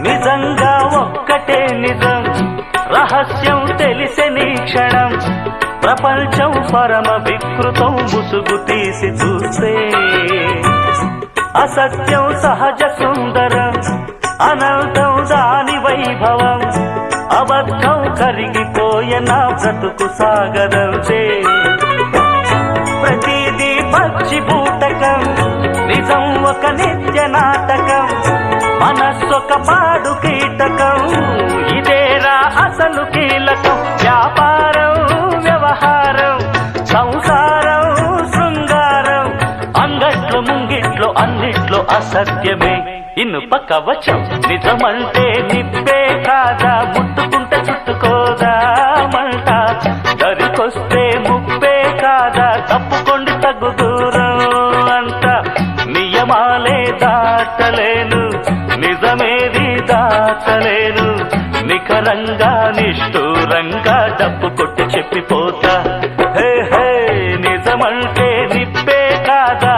నిజంగా ఒక్కటే నిజం, రహస్యం తెలిసెని క్షణం, ప్రపంచం పరమ వికృతం ముసుగు తీసి చూస్తే. అసత్యం సహజ సుందరం, అనంతం దాని వైభవం, అబద్ధం కరిగిపోయే నా బ్రతుకు సాగరంతే. ప్రతిదీ పచ్చి బూటకం, నిజం ఒక నిత్య నాటకం, మనస్సొక పాడు కీటకం, ఇదేరా అసలు కీలకం. వ్యాపారం వ్యవహారం, సంసారం శృంగారం, అంగట్లో ముంగిట్లో అన్నిట్లో అసత్యమే. ఇనుప కవచం నిజమంటే నిప్పే కాదా, ముట్టుకుంటే చుట్టుకోదా మంట, దరికొస్తే ముప్పే కాదా, తప్పుకోండి తగ్గు దూరం అంట. నియమాలే దాటలేను, నిజమేది దాచలేను, నిఖరంగా నిష్ఠూరంగా డప్పు కొట్టి చెప్పిపోతా. హే హే నిజమంటే నిప్పే కాదా.